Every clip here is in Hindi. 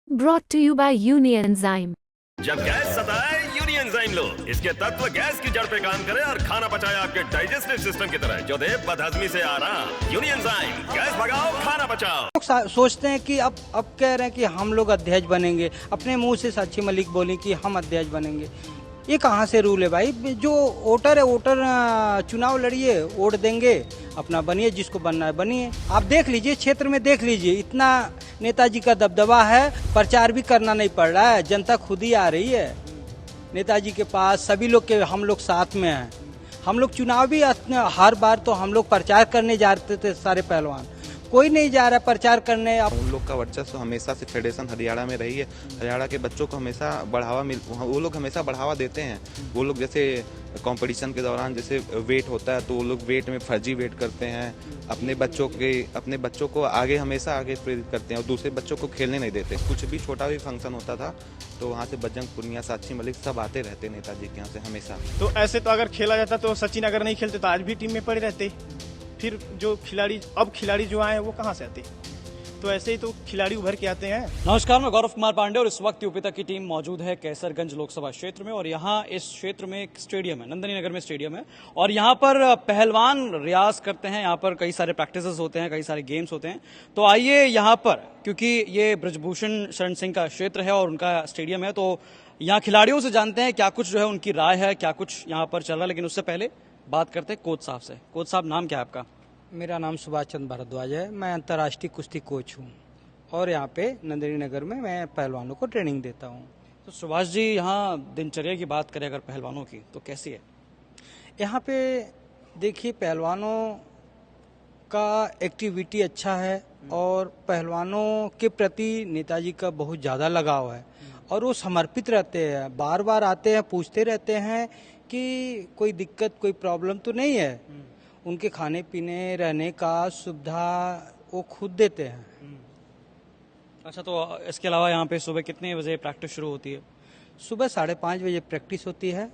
Brought to you by Union Enzyme. जब गैस सताए यूनियन एंजाइम लो। इसके तत्व गैस की जड़ पे काम करे और खाना पचाए आपके डाइजेस्टिव सिस्टम की तरह, जो दे बदहजमी से आराम। यूनियन एंजाइम, गैस भगाओ, खाना बचाओ। लोग सोचते हैं कि अब कह रहे हैं कि हम लोग अध्यक्ष बनेंगे। अपने मुंह से साक्षी मलिक बोली कि हम अध्यक्ष बनेंगे। ये कहाँ से रूल है भाई? जो वोटर है, वोटर चुनाव लड़िए, वोट देंगे, अपना बनिए, जिसको बनना है बनिए। आप देख लीजिए, क्षेत्र में देख लीजिए, इतना नेताजी का दबदबा है, प्रचार भी करना नहीं पड़ रहा है, जनता खुद ही आ रही है नेताजी के पास। सभी लोग के हम लोग साथ में हैं। हम लोग चुनाव भी हर बार तो हम लोग प्रचार करने जाते थे, सारे पहलवान। कोई नहीं जा रहा प्रचार करने। उन लोग का वर्चस्व हमेशा से फेडरेशन हरियाणा में रही है। हरियाणा के बच्चों को हमेशा वो लोग हमेशा बढ़ावा देते हैं। वो लोग जैसे कंपटीशन के दौरान जैसे वेट होता है तो वो लोग वेट में फर्जी वेट करते हैं। अपने बच्चों को हमेशा आगे प्रेरित करते हैं और दूसरे बच्चों को खेलने नहीं देते। कुछ भी छोटा भी फंक्शन होता था तो वहाँ से बजरंग पुनिया, साक्षी मलिक सब आते रहते नेताजी के यहाँ से हमेशा। तो ऐसे तो अगर खेला जाता तो सचिन अगर नहीं खेलते तो आज भी टीम में पड़े रहते। फिर जो खिलाड़ी जो आए वो कहाँ से आते? तो ऐसे ही तो खिलाड़ी उभर के आते हैं। नमस्कार, मैं गौरव कुमार पांडे और इस वक्त यूपी तक की टीम मौजूद है कैसरगंज लोकसभा क्षेत्र में। और यहाँ इस क्षेत्र में एक स्टेडियम है, नंदनी नगर में स्टेडियम है, और यहाँ पर पहलवान रियाज करते हैं। यहाँ पर कई सारे प्रैक्टिसेस होते हैं, कई सारे गेम्स होते हैं। तो आइए यहाँ पर, क्योंकि ये ब्रजभूषण शरण सिंह का क्षेत्र है और उनका स्टेडियम है, तो यहाँ खिलाड़ियों से जानते हैं क्या कुछ जो है उनकी राय है, क्या कुछ यहाँ पर चल रहा है। लेकिन उससे पहले बात करते हैं कोच साहब से। कोच साहब, नाम क्या है आपका? मेरा नाम सुभाष चंद्र भारद्वाज है। मैं अंतर्राष्ट्रीय कुश्ती कोच हूँ और यहाँ पे नंदिनी नगर में मैं पहलवानों को ट्रेनिंग देता हूँ। तो सुभाष जी, यहाँ दिनचर्या की बात करें अगर पहलवानों की, तो कैसी है? यहाँ पे देखिए, पहलवानों का एक्टिविटी अच्छा है और पहलवानों के प्रति नेताजी का बहुत ज़्यादा लगाव है और वो समर्पित रहते हैं। बार बार आते हैं, पूछते रहते हैं कि कोई दिक्कत, कोई प्रॉब्लम तो नहीं है। उनके खाने पीने, रहने का सुविधा वो खुद देते हैं। अच्छा, तो इसके अलावा यहाँ पे सुबह कितने बजे प्रैक्टिस शुरू होती है? सुबह 5:30 बजे प्रैक्टिस होती है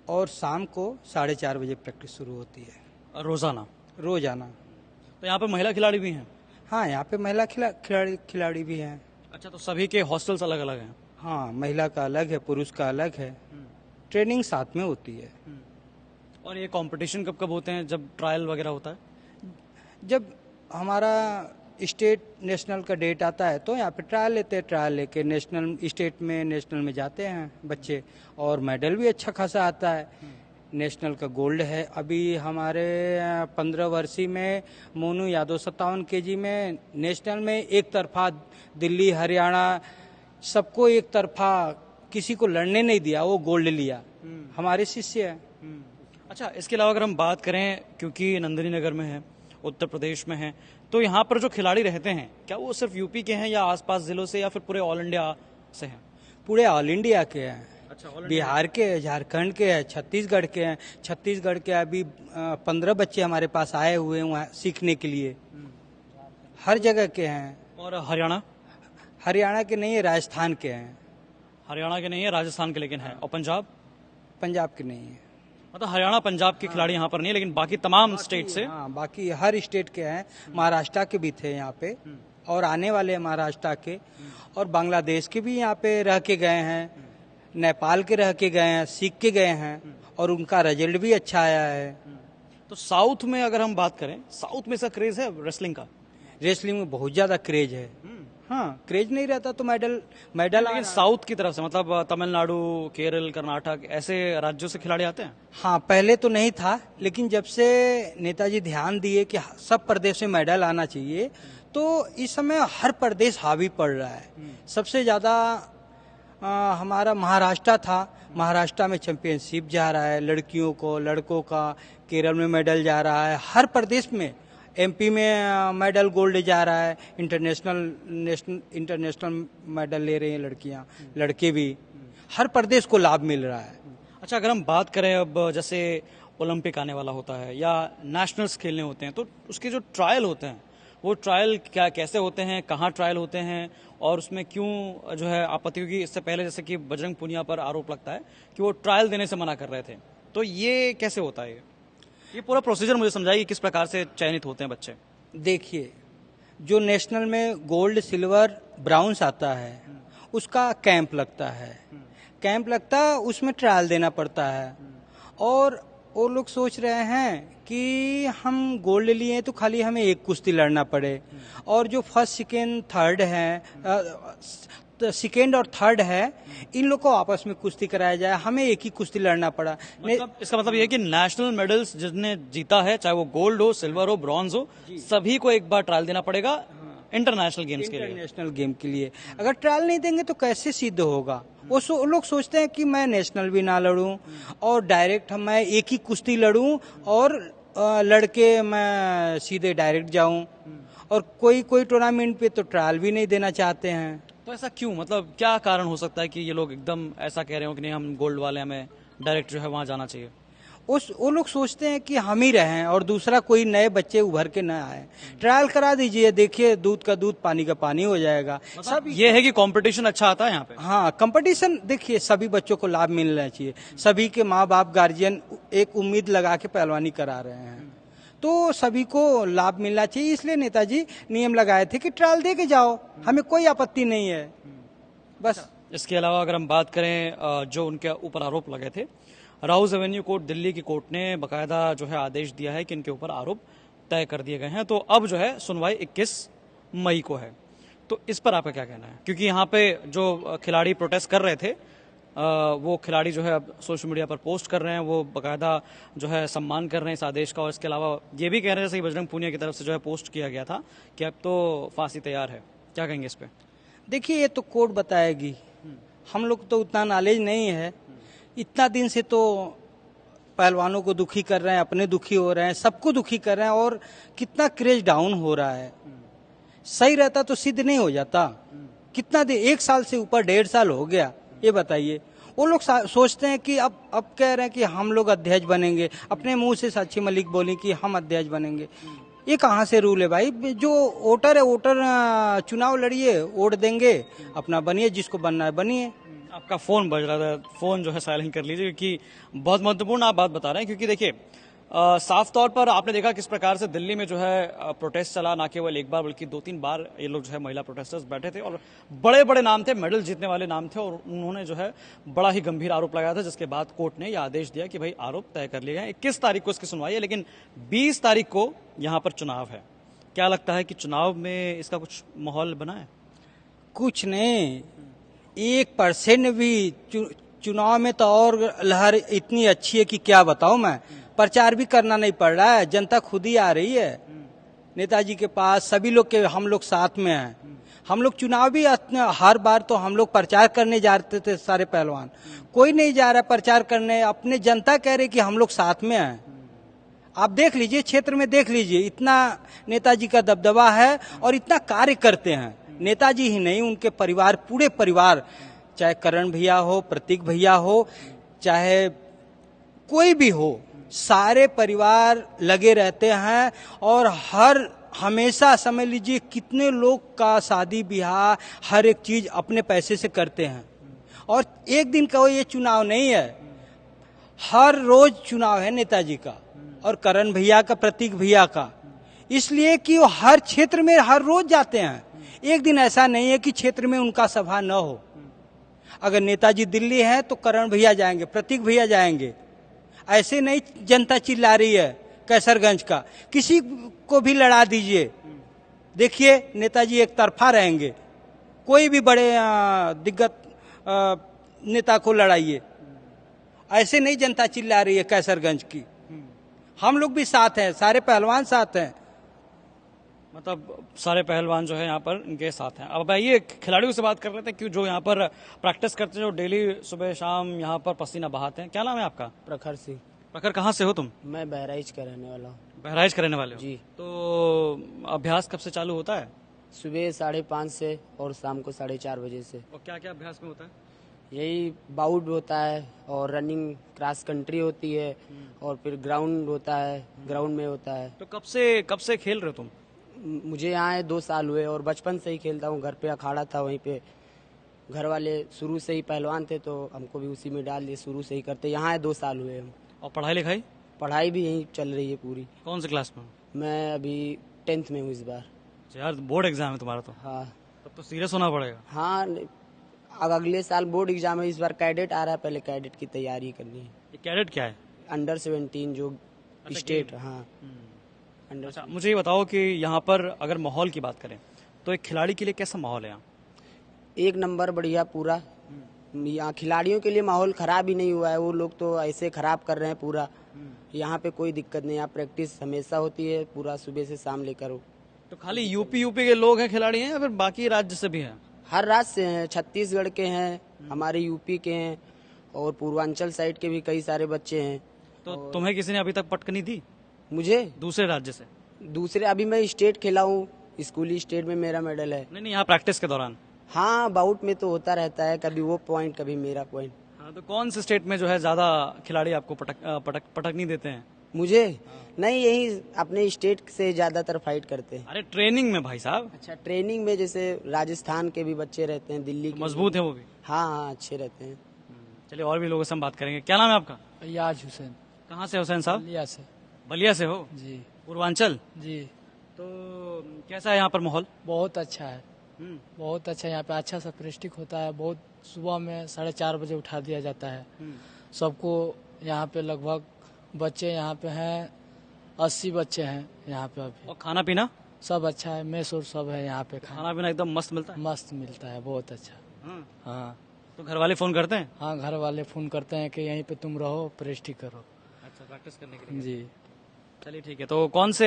और शाम को 4:30 बजे प्रैक्टिस शुरू होती है। रोजाना। तो यहाँ पे महिला खिलाड़ी भी हैं? हाँ, यहाँ पे महिला खिलाड़ी भी हैं। अच्छा, तो सभी के हॉस्टल्स अलग अलग हैं? हाँ, महिला का अलग है, पुरुष का अलग है। ट्रेनिंग साथ में होती है। और ये कंपटीशन कब कब होते हैं, जब ट्रायल वगैरह होता है? जब हमारा स्टेट नेशनल का डेट आता है तो यहाँ पे ट्रायल लेते हैं। ट्रायल लेके नेशनल में जाते हैं बच्चे और मेडल भी अच्छा खासा आता है। नेशनल का गोल्ड है। अभी हमारे 15 वर्षीय में मोनू यादव 57 kg में नेशनल में एक तरफा, दिल्ली हरियाणा सबको एक तरफा, किसी को लड़ने नहीं दिया, वो गोल्ड लिया। हमारे शिष्य है। अच्छा, इसके अलावा अगर हम बात करें, क्योंकि नंदिनी नगर में है, उत्तर प्रदेश में है, तो यहाँ पर जो खिलाड़ी रहते हैं क्या वो सिर्फ यूपी के हैं या आसपास जिलों से या फिर पूरे ऑल इंडिया से हैं? पूरे ऑल इंडिया के हैं। अच्छा, बिहार के, झारखंड के हैं, छत्तीसगढ़ के हैं। छत्तीसगढ़ के अभी 15 बच्चे हमारे पास आए हुए हैं वहाँ सीखने के लिए। हर जगह के हैं। और हरियाणा के नहीं है, राजस्थान के हैं। हरियाणा के नहीं है, राजस्थान के लेकिन है। और पंजाब के नहीं है। मतलब हरियाणा पंजाब के खिलाड़ी यहाँ पर नहीं है, लेकिन बाकी तमाम स्टेट से। हाँ, बाकी हर स्टेट के हैं। महाराष्ट्र के भी थे यहाँ पे और आने वाले हैं महाराष्ट्र के, और बांग्लादेश के भी यहाँ पे रह के गए हैं, नेपाल के रह के गए हैं, सीख के गए हैं और उनका रिजल्ट भी अच्छा आया है। तो साउथ में अगर हम बात करें, साउथ में इसका क्रेज है रेसलिंग का? रेसलिंग में बहुत ज्यादा क्रेज है। हाँ, क्रेज नहीं रहता तो मेडल। लेकिन साउथ की तरफ से, मतलब तमिलनाडु, केरल, कर्नाटक, ऐसे राज्यों से खिलाड़ी आते हैं? हाँ, पहले तो नहीं था, लेकिन जब से नेताजी ध्यान दिए कि सब प्रदेश में मेडल आना चाहिए तो इस समय हर प्रदेश हावी पड़ रहा है। सबसे ज्यादा हमारा महाराष्ट्र था। महाराष्ट्र में चैंपियनशिप जा रहा है लड़कियों को, लड़कों का। केरल में मेडल जा रहा है हर प्रदेश में। एमपी में मेडल गोल्ड जा रहा है। इंटरनेशनल मेडल ले रही हैं लड़कियां, लड़के भी। हर प्रदेश को लाभ मिल रहा है। अच्छा, अगर हम बात करें अब, जैसे ओलंपिक आने वाला होता है या नेशनल्स खेलने होते हैं, तो उसके जो ट्रायल होते हैं, वो ट्रायल कैसे होते हैं, कहाँ ट्रायल होते हैं और उसमें क्यों जो है आपत्ति? क्योंकि इससे पहले जैसे कि बजरंग पुनिया पर आरोप लगता है कि वो ट्रायल देने से मना कर रहे थे, तो ये कैसे होता है? ये पूरा प्रोसीजर मुझे समझाइए, किस प्रकार से चयनित होते हैं बच्चे? देखिए, जो नेशनल में गोल्ड, सिल्वर ब्राउन्स आता है उसका कैंप लगता है, कैंप लगता है उसमें ट्रायल देना पड़ता है। और वो लोग सोच रहे हैं कि हम गोल्ड लिए तो खाली हमें एक कुश्ती लड़ना पड़े, और जो फर्स्ट सेकेंड थर्ड है, सेकेंड और थर्ड है, इन लोग को आपस में कुश्ती कराया जाए, हमें एक ही कुश्ती लड़ना पड़ा। मतलब इसका मतलब ये है कि नेशनल मेडल्स जिसने जीता है, चाहे वो गोल्ड हो, सिल्वर हो, ब्रॉन्ज हो, सभी को एक बार ट्रायल देना पड़ेगा इंटरनेशनल गेम्स के लिए। इंटरनेशनल गेम के लिए अगर ट्रायल नहीं देंगे तो कैसे सिद्ध होगा? वो लोग सोचते हैं कि मैं नेशनल भी ना लड़ूं और डायरेक्ट मैं एक ही कुश्ती लड़ूं और लड़के मैं सीधे डायरेक्ट जाऊं, और कोई टूर्नामेंट पे तो ट्रायल भी नहीं देना चाहते हैं। तो ऐसा क्यों, मतलब क्या कारण हो सकता है कि ये लोग एकदम ऐसा कह रहे हो कि नहीं हम गोल्ड वाले, हमें डायरेक्ट जो है वहां जाना चाहिए? वो लोग सोचते हैं कि हम ही रहें और दूसरा कोई नए बच्चे उभर के न आए। ट्रायल करा दीजिए, देखिए दूध का दूध पानी का पानी हो जाएगा। सब ये है कि कंपटीशन अच्छा आता है यहाँ पे। हाँ, कंपटीशन देखिए, सभी बच्चों को लाभ मिलना चाहिए। सभी के माँ बाप गार्जियन एक उम्मीद लगा के पहलवानी करा रहे हैं, तो सभी को लाभ मिलना चाहिए। इसलिए नेताजी नियम लगाए थे कि ट्रायल दे के जाओ, हमें कोई आपत्ति नहीं है। बस इसके अलावा अगर हम बात करें जो उनके ऊपर आरोप लगे थे, राउज एवेन्यू कोर्ट, दिल्ली की कोर्ट ने बकायदा जो है आदेश दिया है कि इनके ऊपर आरोप तय कर दिए गए हैं। तो अब जो है सुनवाई 21 मई को है। तो इस पर आपका क्या कहना है? क्योंकि यहाँ पे जो खिलाड़ी प्रोटेस्ट कर रहे थे, वो खिलाड़ी जो है अब सोशल मीडिया पर पोस्ट कर रहे हैं, वो बकायदा जो है सम्मान कर रहे हैं इस आदेश का, और इसके अलावा ये भी कह रहे हैं, जैसे बजरंग पूनिया की तरफ से जो है पोस्ट किया गया था कि अब तो फांसी तैयार है। क्या कहेंगे इस पे? देखिए, ये तो कोर्ट बताएगी, हम लोग तो उतना नॉलेज नहीं है। इतना दिन से तो पहलवानों को दुखी कर रहे हैं, अपने दुखी हो रहे हैं, सबको दुखी कर रहे हैं, और कितना क्रेज डाउन हो रहा है। सही रहता तो सिद्ध नहीं हो जाता। कितना दिन, 1 साल से ऊपर 1.5 साल हो गया, ये बताइए। वो लोग सोचते हैं कि अब कह रहे हैं कि हम लोग अध्यक्ष बनेंगे, अपने मुंह से साक्षी मलिक बोली कि हम अध्यक्ष बनेंगे। ये कहाँ से रूल है भाई? जो वोटर है, वोटर चुनाव लड़िए, वोट देंगे, अपना बनिए, जिसको बनना है बनिए। आपका फोन बज रहा था, फोन जो है साइलेंट कर लीजिए, क्योंकि बहुत महत्वपूर्ण आप बात बता रहे हैं। क्योंकि देखिए, साफ तौर पर आपने देखा किस प्रकार से दिल्ली में जो है प्रोटेस्ट चला, ना केवल एक बार बल्कि 2-3 बार ये लोग जो है महिला प्रोटेस्टर्स बैठे थे, और बड़े बड़े नाम थे, मेडल जीतने वाले नाम थे, और उन्होंने जो है बड़ा ही गंभीर आरोप लगाया था, जिसके बाद कोर्ट ने यह आदेश दिया कि भाई आरोप तय कर लिए गए। 21 तारीख को इसकी सुनवाई है, लेकिन 20 तारीख को यहाँ पर चुनाव है। क्या लगता है कि चुनाव में इसका कुछ माहौल बना है? कुछ नहीं, 1% भी चुनाव में तो और लहर इतनी अच्छी है कि क्या बताऊं मैं। प्रचार भी करना नहीं पड़ रहा है, जनता खुद ही आ रही है नेताजी के पास। सभी लोग के हम लोग साथ में हैं। हम लोग चुनाव भी हर बार तो हम लोग प्रचार करने जाते थे, सारे पहलवान। कोई नहीं जा रहा प्रचार करने, अपने जनता कह रही कि हम लोग साथ में हैं। आप देख लीजिए, क्षेत्र में देख लीजिए, इतना नेताजी का दबदबा है और इतना कार्य करते हैं। नेताजी ही नहीं, उनके परिवार, पूरे परिवार, चाहे करण भैया हो, प्रतीक भैया हो, चाहे कोई भी हो, सारे परिवार लगे रहते हैं। और हमेशा समझ लीजिए कितने लोग का शादी ब्याह, हर एक चीज अपने पैसे से करते हैं। और एक दिन का ये चुनाव नहीं है, हर रोज चुनाव है नेताजी का और करण भैया का, प्रतीक भैया का। इसलिए कि वो हर क्षेत्र में हर रोज जाते हैं। एक दिन ऐसा नहीं है कि क्षेत्र में उनका सभा न हो। अगर नेताजी दिल्ली है तो करण भैया जाएंगे, प्रतीक भैया जाएंगे। ऐसे नहीं जनता चिल्ला रही है कैसरगंज का, किसी को भी लड़ा दीजिए, देखिए नेताजी एक तरफा रहेंगे। कोई भी बड़े दिग्गज नेता को लड़ाइए, ऐसे नहीं जनता चिल्ला रही है कैसरगंज की। हम लोग भी साथ हैं, सारे पहलवान साथ हैं। मतलब सारे पहलवान जो है यहाँ पर इनके साथ हैं। अब आइए खिलाड़ियों से बात कर रहे थे कि जो यहाँ पर प्रैक्टिस करते हैं, जो डेली सुबह शाम यहाँ पर पसीना बहाते हैं। क्या नाम है आपका? प्रखर सिंह। प्रखर, कहाँ से हो तुम? मैं बहराइच का रहने वाला हूँ। बहराइच का रहने वाले हो जी। तो अभ्यास कब से चालू होता है? सुबह 5:30 से और शाम को 4:30 बजे से। और क्या क्या अभ्यास में होता है? यही बाउट होता है और रनिंग, क्रॉस कंट्री होती है, और फिर ग्राउंड होता है, ग्राउंड में होता है। तो कब से खेल रहे हो तुम? मुझे यहाँ 2 साल हुए और बचपन से ही खेलता हूँ। घर पे अखाड़ा था, वहीं पे घर वाले शुरू से ही पहलवान थे, तो हमको भी उसी में डाल दिए, शुरू से ही करते। यहाँ 2 साल हुए हम। और पढ़ाई लिखाई? पढ़ाई भी यहीं चल रही है पूरी। कौन से क्लास में? मैं अभी 10th में हूँ इस बार। यार बोर्ड एग्जाम है तुम्हारा तो। हाँ। तब तो सीरियस होना पड़ेगा। हाँ, अब अगले साल बोर्ड एग्जाम है, इस बार कैडेट आ रहा है, पहले कैडेट की तैयारी करनी है। ये कैडेट क्या है? अंडर 17 जो स्टेट, हाँ अंडर। अच्छा, मुझे ये बताओ कि यहाँ पर अगर माहौल की बात करें तो एक खिलाड़ी के लिए कैसा माहौल है यहाँ? एक नंबर बढ़िया पूरा। यहाँ खिलाड़ियों के लिए माहौल खराब ही नहीं हुआ है, वो लोग तो ऐसे खराब कर रहे हैं पूरा। यहाँ पे कोई दिक्कत नहीं, यहाँ प्रैक्टिस हमेशा होती है पूरा सुबह से शाम लेकर हो। तो खाली यूपी के लोग हैं खिलाड़ी हैं या फिर बाकी राज्य से भी हैं? हर राज्य से हैं, छत्तीसगढ़ के हैं, हमारे यूपी के हैं और पूर्वांचल साइड के भी कई सारे बच्चे हैं। तो तुम्हें किसी ने अभी तक पटकनी दी मुझे दूसरे राज्य से? दूसरे, अभी मैं स्टेट खेला हूँ, स्कूली स्टेट में मेरा मेडल है। नहीं, यहाँ प्रैक्टिस के दौरान? हाँ, बाउट में तो होता रहता है, कभी वो पॉइंट कभी मेरा पॉइंट। हाँ, तो कौन से स्टेट में जो है ज्यादा खिलाड़ी आपको पटकनी देते हैं? मुझे नहीं, यही अपने स्टेट से ज्यादातर फाइट करते हैं। अरे ट्रेनिंग में भाई साहब? अच्छा, ट्रेनिंग में जैसे राजस्थान के भी बच्चे रहते हैं, दिल्ली के। मजबूत है वो भी? हाँ हाँ, अच्छे रहते हैं। चलिए और भी लोगों से हम बात करेंगे। क्या नाम है आपका? याज हुसैन। कहाँ से हुसैन साहब? बलिया से। बलिया से हो? जी पूर्वांचल? जी। तो कैसा है यहाँ पर माहौल? बहुत अच्छा है, बहुत अच्छा। यहाँ पे अच्छा सा प्रेस्टिक होता है। बहुत सुबह में 4:30 बजे उठा दिया जाता है सबको। यहाँ पे लगभग बच्चे यहाँ पे हैं 80 बच्चे हैं यहाँ पे अभी। और खाना पीना सब अच्छा है, मेस और सब है यहाँ पे। खाना पीना एकदम मस्त मिलता है? मस्त मिलता है, बहुत अच्छा। हाँ। तो घर वाले फोन करते हैं? हाँ, घर वाले फोन करते हैं कि यहीं पे तुम रहो, प्रेस्टिक करो। अच्छा, प्रैक्टिस करने के लिए? जी। चलिए ठीक है। तो कौन से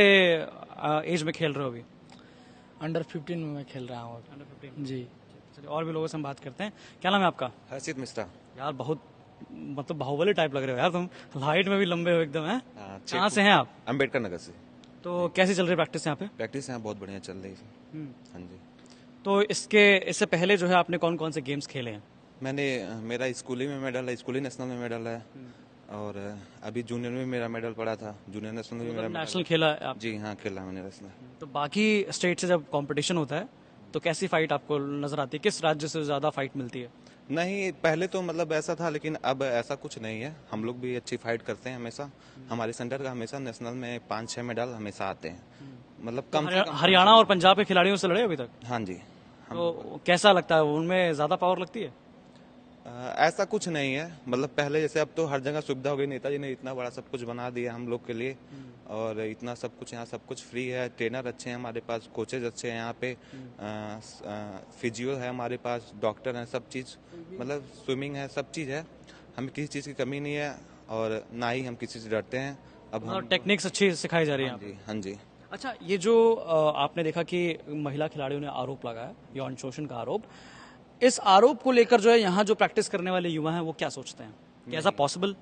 एज में खेल रहे हो अभी? अंडर 15 में मैं खेल रहा हूँ अभी। अंडर 15? जी। चलिए और भी लोगों से हम बात करते हैं। क्या नाम है आपका? हर्षित मिश्रा। यार बहुत मतलब बाहुबली टाइप लग रहे हो यार तुम, हाइट में भी लंबे हो एकदम। है कहाँ से हैं आप? अम्बेडकर नगर से। तो कैसी चल रही है प्रैक्टिस यहाँ पे? प्रैक्टिस यहाँ बहुत बढ़िया चल रही है। हाँ जी। तो इससे पहले जो है आपने कौन कौन से गेम्स खेले हैं? मैंने मेरा स्कूली में मेडल है, स्कूली नेशनल में मेडल है, और अभी जूनियर में मेरा मेडल पड़ा था, जूनियर नेशनल में मेरा नेशनल खेला है आप? जी हाँ, खेला मैंने नेशनल। तो बाकी स्टेट से जब कंपटीशन होता है तो कैसी फाइट आपको नजर आती है? किस राज्य से ज्यादा फाइट मिलती है? नहीं, पहले तो मतलब ऐसा था, लेकिन अब ऐसा कुछ नहीं है। हम लोग भी अच्छी फाइट करते हैं हमेशा। हमारे सेंटर का हमेशा नेशनल में 5-6 मेडल हमेशा आते हैं, मतलब कम से कम। हरियाणा और पंजाब के खिलाड़ियों से लड़े अभी तक? हाँ जी। तो कैसा लगता है, उनमें ज्यादा पावर लगती है? ऐसा कुछ नहीं है, मतलब पहले जैसे अब तो हर जगह सुविधा हो गई। नेताजी ने इतना बड़ा सब कुछ बना दिया हम लोग के लिए, और इतना सब कुछ यहाँ सब कुछ फ्री है। ट्रेनर अच्छे हैं हमारे पास, कोचेज अच्छे हैं यहाँ पे, फिजियो है हमारे पास, डॉक्टर हैं, सब चीज़, मतलब स्विमिंग है, सब चीज़ है। हमें किसी चीज़ की कमी नहीं है और ना ही हम किसी से डरते हैं। अब हम टेक्निक्स अच्छी सिखाई जा रही है? हाँ जी, हाँ जी। अच्छा, ये जो आपने देखा कि महिला खिलाड़ियों ने आरोप लगाया, यौन शोषण का आरोप, इस आरोप को लेकर जो है यहाँ जो प्रैक्टिस करने वाले युवा हैं वो क्या सोचते हैं? क्या ऐसा पॉसिबल?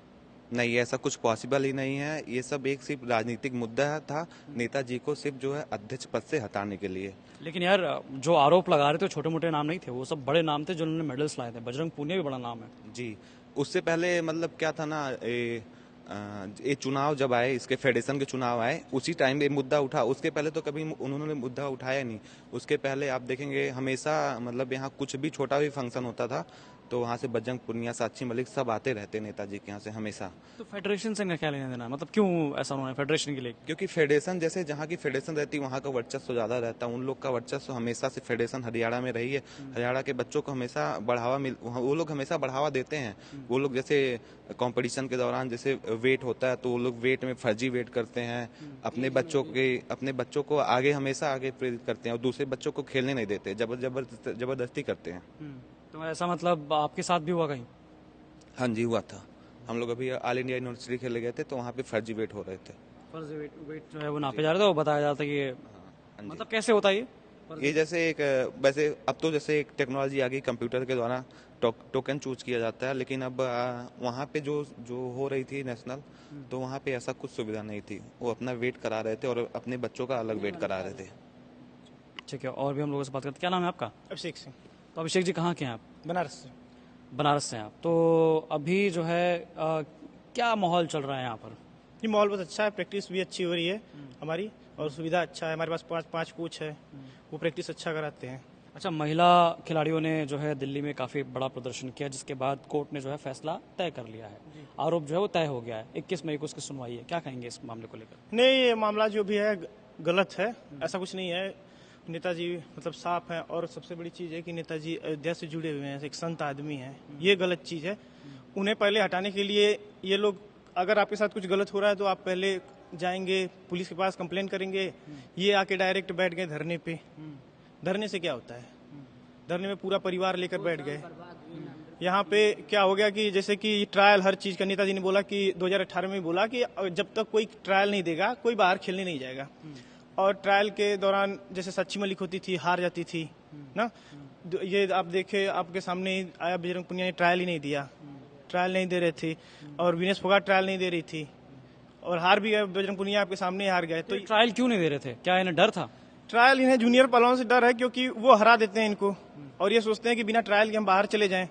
नहीं, ऐसा कुछ पॉसिबल ही नहीं है। ये सब एक सिर्फ राजनीतिक मुद्दा था, नेताजी को सिर्फ जो है अध्यक्ष पद से हटाने के लिए। लेकिन यार जो आरोप लगा रहे थे छोटे मोटे नाम नहीं थे, वो सब बड़े नाम थे जिन्होंने मेडल्स लाए थे। बजरंग पूनिया भी बड़ा नाम है। जी, उससे पहले मतलब क्या था ना, ये चुनाव जब आए, इसके फेडरेशन के चुनाव आए, उसी टाइम ये मुद्दा उठा। उसके पहले तो कभी उन्होंने मुद्दा उठाया नहीं। उसके पहले आप देखेंगे हमेशा, मतलब यहाँ कुछ भी छोटा भी फंक्शन होता था तो वहाँ से बजरंग पूनिया, साक्षी मलिक सब आते रहते नेताजी के यहाँ से हमेशा। तो फेडरेशन से क्या लेना देना, मतलब क्यों ऐसा उन्होंने फेडरेशन के लिए? क्योंकि फेडरेशन जैसे जहाँ की फेडरेशन रहती है वहाँ का वर्चस्व ज्यादा रहता है। उन लोग का वर्चस्व हमेशा से फेडरेशन हरियाणा में रही है। हरियाणा के बच्चों को हमेशा वो लोग हमेशा बढ़ावा देते हैं। वो लोग जैसे कंपटीशन के दौरान जैसे वेट होता है तो वो लोग वेट में फर्जी वेट करते हैं। अपने बच्चों को हमेशा आगे प्रेरित करते हैं और दूसरे बच्चों को खेलने नहीं देते, जबरदस्ती करते हैं। तो ऐसा मतलब आपके साथ भी हुआ कहीं? हाँ जी, हुआ था। हम लोग अभी ऑल इंडिया यूनिवर्सिटी खेले गए थे तो वहाँ पे फर्जी वेट हो रहे थे। फर्जी वेट जो है वो नापे जा रहा था, वो बताया जाता है कि मतलब कैसे होता है ये जैसे वैसे अब तो जैसे एक टेक्नोलॉजी आ गई, कंप्यूटर के द्वारा टोकन चूज किया जाता है। लेकिन अब वहाँ पे जो हो रही थी नेशनल, तो वहाँ पे ऐसा कुछ सुविधा नहीं थी। वो अपना वेट करा रहे थे और अपने बच्चों का अलग वेट करा रहे थे। ठीक है, और भी हम लोगों से बात करते हैं। क्या नाम है आपका? अभिषेक सिंह। तो अभिषेक जी कहाँ के हैं आप? बनारस से। बनारस से हैं आप। तो अभी जो है क्या माहौल चल रहा है यहाँ पर? ये माहौल बहुत अच्छा है, प्रैक्टिस भी अच्छी हो रही है हमारी, और सुविधा अच्छा है। हमारे पास पाँच कोच है, वो प्रैक्टिस अच्छा कराते हैं। अच्छा, महिला खिलाड़ियों ने जो है दिल्ली में काफी बड़ा प्रदर्शन किया, जिसके बाद कोर्ट ने जो है फैसला तय कर लिया है। आरोप जो है वो तय हो गया है। 21 मई को उसकी सुनवाई है। क्या कहेंगे इस मामले को लेकर? नहीं, ये मामला जो भी है गलत है, ऐसा कुछ नहीं है। नेताजी मतलब साफ हैं, और सबसे बड़ी चीज है कि नेताजी अयोध्या से जुड़े हुए हैं, एक संत आदमी हैं। ये गलत चीज है। उन्हें पहले हटाने के लिए ये लोग, अगर आपके साथ कुछ गलत हो रहा है तो आप पहले जाएंगे पुलिस के पास, कंप्लेन करेंगे। ये आके डायरेक्ट बैठ गए धरने पे। धरने से क्या होता है? धरने में पूरा परिवार लेकर बैठ गए। यहाँ पे क्या हो गया कि जैसे कि ट्रायल हर चीज का, नेताजी ने बोला कि 2018 में बोला कि जब तक कोई ट्रायल नहीं देगा कोई बाहर खेलने नहीं जाएगा। और ट्रायल के दौरान जैसे साक्षी मलिक होती थी, हार जाती थी ना। ये आप देखे, आपके सामने ही आया, बजरंग पुनिया ने ट्रायल ही नहीं दिया, ट्रायल नहीं दे रहे थे। और विनेश फोगाट ट्रायल नहीं दे रही थी और हार भी गए। बजरंग पुनिया आपके सामने ही हार गए। तो ट्रायल क्यों नहीं दे रहे थे? क्या इन्हें डर था? ट्रायल इन्हें जूनियर पहलवान से डर है, क्योंकि वो हरा देते हैं इनको और ये सोचते हैं कि बिना ट्रायल के हम बाहर चले जाएं,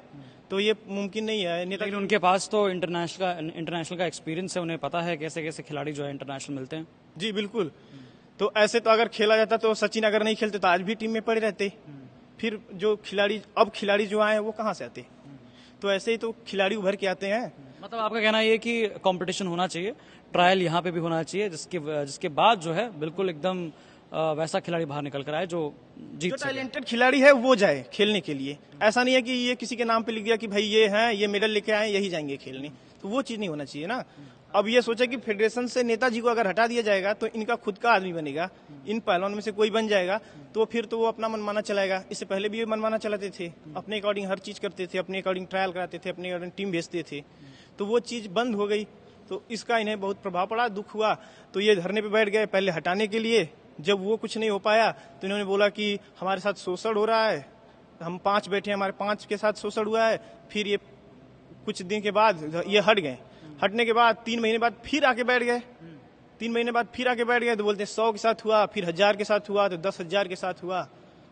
तो ये मुमकिन नहीं है। लेकिन उनके पास तो इंटरनेशनल का एक्सपीरियंस है, उन्हें पता है कैसे कैसे खिलाड़ी जो है इंटरनेशनल मिलते हैं। जी बिल्कुल। तो ऐसे तो अगर खेला जाता तो सचिन अगर नहीं खेलते तो आज भी टीम में पड़े रहते। फिर जो खिलाड़ी जो आए वो कहाँ से आते? तो ऐसे ही तो खिलाड़ी उभर के आते हैं। मतलब आपका कहना ये कि कंपटीशन होना चाहिए, ट्रायल यहाँ पे भी होना चाहिए, जिसके बाद जो है बिल्कुल एकदम वैसा खिलाड़ी बाहर निकल कर आए जो जीत जो सके। टैलेंटेड खिलाड़ी है वो जाए खेलने के लिए। ऐसा नहीं है कि ये किसी के नाम पे लिख दिया कि भाई ये हैं, ये मेडल लेके आए, यही जाएंगे खेलने। तो वो चीज नहीं होना चाहिए ना। अब ये सोचा कि फेडरेशन से नेताजी को अगर हटा दिया जाएगा तो इनका खुद का आदमी बनेगा, इन पहलवान में से कोई बन जाएगा, तो फिर तो वो अपना मनमाना चलाएगा। इससे पहले भी ये मनमाना चलाते थे, अपने अकॉर्डिंग हर चीज करते थे, अपने अकॉर्डिंग ट्रायल कराते थे, अपने अकॉर्डिंग टीम भेजते थे। तो वो चीज बंद हो गई, तो इसका इन्हें बहुत प्रभाव पड़ा, दुख हुआ। तो ये धरने पे बैठ गए पहले हटाने के लिए। जब वो कुछ नहीं हो पाया तो इन्होंने बोला कि हमारे साथ शोषण हो रहा है, हम 5 बैठे हैं, हमारे 5 के साथ शोषण हुआ है। फिर ये कुछ दिन के बाद ये हट गए। हटने के बाद 3 महीने बाद फिर आके बैठ गए। 3 महीने बाद फिर आके बैठ गए तो बोलते हैं 100 के साथ हुआ, फिर 1000 के साथ हुआ, तो 10,000 के साथ हुआ।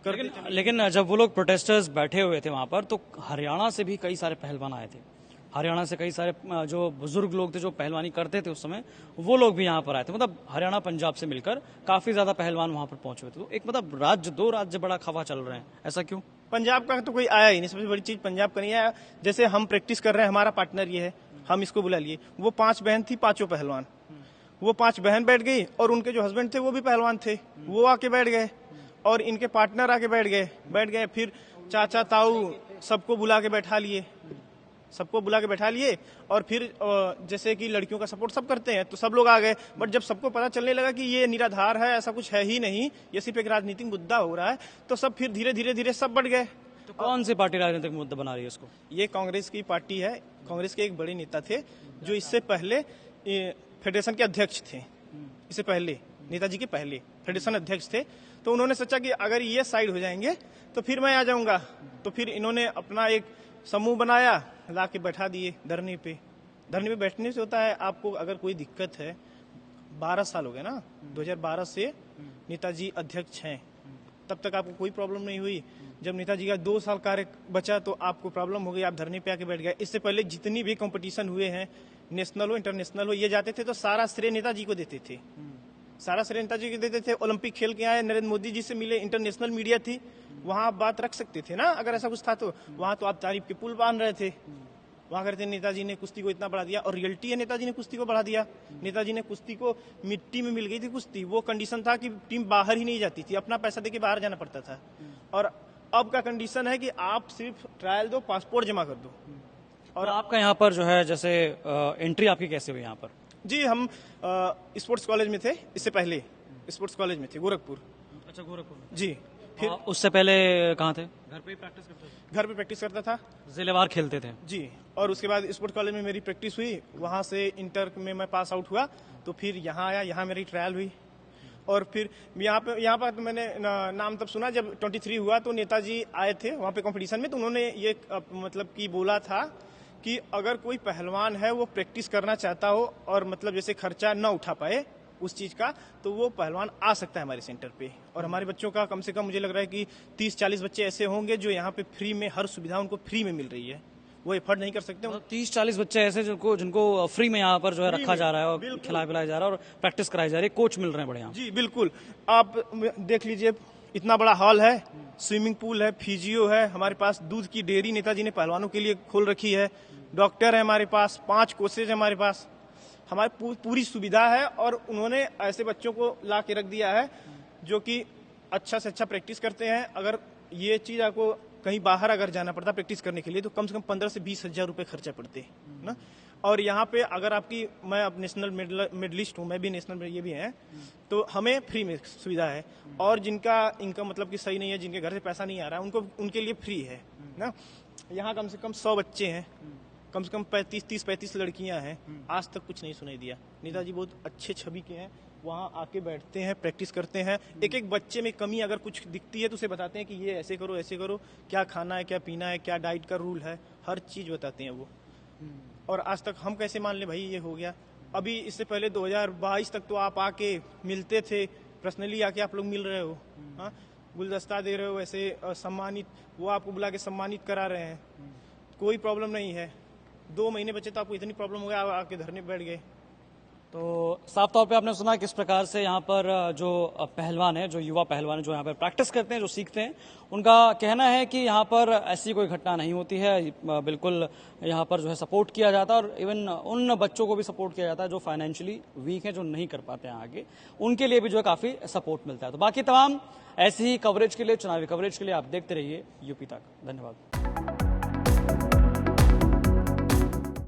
लेकिन जब वो लोग प्रोटेस्टर्स बैठे हुए थे वहां पर, तो हरियाणा से भी कई सारे पहलवान आए थे। हरियाणा से कई सारे जो बुजुर्ग लोग थे जो पहलवानी करते थे उस समय, वो लोग भी यहाँ पर आए थे। मतलब हरियाणा पंजाब से मिलकर काफी ज्यादा पहलवान वहां पर पहुंचे हुए थे। तो एक मतलब दो राज्य बड़ा खफा चल रहे हैं, ऐसा क्यों? पंजाब का तो कोई आया ही नहीं। सबसे बड़ी चीज पंजाब का नहीं आया। जैसे हम प्रैक्टिस कर रहे हैं, हमारा पार्टनर ये है, हम इसको बुला लिए। वो 5 बहन थी, 5 पहलवान। वो 5 बहन बैठ गई और उनके जो हस्बैंड थे वो भी पहलवान थे, वो आके बैठ गए और इनके पार्टनर आके बैठ गए। फिर चाचा ताऊ सबको बुला के बैठा लिए और फिर जैसे कि लड़कियों का सपोर्ट सब करते हैं तो सब लोग आ गए। बट जब सबको पता चलने लगा कि ये निराधार है, ऐसा कुछ है ही नहीं, ये सिर्फ एक राजनीतिक मुद्दा हो रहा है, तो सब फिर धीरे सब बढ़ गए। तो कौन सी पार्टी राजनीतिक मुद्दा बना रही है इसको? ये कांग्रेस की पार्टी है। कांग्रेस के एक बड़े नेता थे जो इससे पहले फेडरेशन के अध्यक्ष थे। इससे पहले नेताजी के पहले फेडरेशन अध्यक्ष थे। तो उन्होंने सोचा कि अगर ये साइड हो जाएंगे तो फिर मैं आ जाऊंगा। तो फिर इन्होंने अपना एक समूह बनाया, ला के बैठा दिए धरने पे। धरने पे बैठने से होता है, आपको अगर कोई दिक्कत है, 12 साल हो गए ना, 2012 से नेताजी अध्यक्ष हैं, तब तक आपको कोई प्रॉब्लम नहीं हुई। जब नेताजी का 2 साल कार्य बचा तो आपको प्रॉब्लम हो गई, आप धरने पे आके बैठ गए। इससे पहले जितनी भी कंपटीशन हुए हैं, नेशनल हो इंटरनेशनल हो, ये जाते थे तो सारा श्रेय नेताजी को देते थे। ओलंपिक खेल के आए, नरेंद्र मोदी जी से मिले, इंटरनेशनल मीडिया थी, वहां आप बात रख सकते थे ना। अगर ऐसा कुछ था तो वहां तो आप तारीफ के पुल बांध रहे थे। वहां करते नेताजी ने कुश्ती को इतना बढ़ा दिया, और रियलिटी है नेताजी ने कुश्ती को बढ़ा दिया। नेताजी ने कुश्ती को, मिट्टी में मिल गई थी कुश्ती, वो कंडीशन था कि टीम बाहर ही नहीं जाती थी, अपना पैसा देके बाहर जाना पड़ता था। और अब का कंडीशन है कि आप सिर्फ ट्रायल दो, पासपोर्ट जमा कर दो। और आपका यहाँ पर जो है जैसे एंट्री आपकी कैसे हुई यहाँ पर? जी, हम स्पोर्ट्स कॉलेज में थे। इससे पहले स्पोर्ट्स कॉलेज में थे, गोरखपुर। अच्छा, गोरखपुर। जी। फिर उससे पहले कहाँ थे? घर पे ही प्रैक्टिस करते थे? घर पे प्रैक्टिस करता था, जिलेवार खेलते थे? जी। और उसके बाद स्पोर्ट्स कॉलेज में मेरी प्रैक्टिस हुई, वहां से इंटर में मैं पास आउट हुआ, तो फिर यहाँ आया, यहाँ मेरी ट्रायल हुई। और फिर यहाँ पर तो मैंने नाम तब सुना जब 23 हुआ, तो नेताजी आए थे वहाँ पे कंपटीशन में। तो उन्होंने ये मतलब कि बोला था कि अगर कोई पहलवान है वो प्रैक्टिस करना चाहता हो और मतलब जैसे खर्चा न उठा पाए उस चीज का, तो वो पहलवान आ सकता है हमारे सेंटर पे। और हमारे बच्चों का कम से कम मुझे लग रहा है कि 30-40 बच्चे ऐसे होंगे जो यहाँ पे फ्री में, हर सुविधा उनको फ्री में मिल रही है, वो एफर्ट नहीं कर सकते। 30-40 बच्चे ऐसे जिनको फ्री में यहाँ पर जो है रखा जा रहा है और खिलाया पिलाया जा रहा है और प्रैक्टिस कराई जा रही है, कोच मिल रहे हैं बढ़िया। जी बिल्कुल, आप देख लीजिए, इतना बड़ा हॉल है, स्विमिंग पूल है, फिजियो है, हमारे पास दूध की डेयरी नेताजी ने पहलवानों के लिए खोल रखी है, डॉक्टर है हमारे पास, 5 कोचेज है हमारे पास, हमारी पूरी सुविधा है। और उन्होंने ऐसे बच्चों को ला के रख दिया है जो कि अच्छा से अच्छा प्रैक्टिस करते हैं। अगर ये चीज आपको कहीं बाहर अगर जाना पड़ता प्रैक्टिस करने के लिए तो कम से कम 15 से 20 हजार रुपए खर्चा पड़ते हैं ना। और यहाँ पे अगर आपकी, मैं अब नेशनल मेडलिस्ट हूँ, मैं भी नेशनल ये भी हैं, तो हमें फ्री में सुविधा है। और जिनका इनकम मतलब कि सही नहीं है, जिनके घर से पैसा नहीं आ रहा है, उनको उनके लिए फ्री है ना। यहाँ कम से कम 100 बच्चे हैं, कम से कम 30-35 लड़कियां हैं। आज तक कुछ नहीं सुनाई दिया। नेताजी बहुत अच्छे छवि के हैं, वहाँ आके बैठते हैं, प्रैक्टिस करते हैं। एक एक बच्चे में कमी अगर कुछ दिखती है तो उसे बताते हैं कि ये ऐसे करो, क्या खाना है, क्या पीना है, क्या डाइट का रूल है, हर चीज बताते हैं वो। और आज तक हम कैसे मान ले भाई ये हो गया। अभी इससे पहले 2022 तक तो आप आके मिलते थे, पर्सनली आके आप लोग मिल रहे हो, हाँ, गुलदस्ता दे रहे हो, ऐसे सम्मानित, वो आपको बुला के सम्मानित करा रहे हैं, कोई प्रॉब्लम नहीं है। 2 महीने बचे तो आपको इतनी प्रॉब्लम हो गया, आप आके धरने बैठ गए। तो साफ तौर पे आपने सुना किस प्रकार से यहाँ पर जो पहलवान है, जो युवा पहलवान है, जो यहाँ पर प्रैक्टिस करते हैं, जो सीखते हैं, उनका कहना है कि यहाँ पर ऐसी कोई घटना नहीं होती है। बिल्कुल यहाँ पर जो है सपोर्ट किया जाता है और इवन उन बच्चों को भी सपोर्ट किया जाता है जो फाइनेंशियली वीक हैं, जो नहीं कर पाते हैं आगे, उनके लिए भी जो है काफी सपोर्ट मिलता है। तो बाकी तमाम ऐसी ही कवरेज के लिए, चुनावी कवरेज के लिए आप देखते रहिए यूपी तक। धन्यवाद।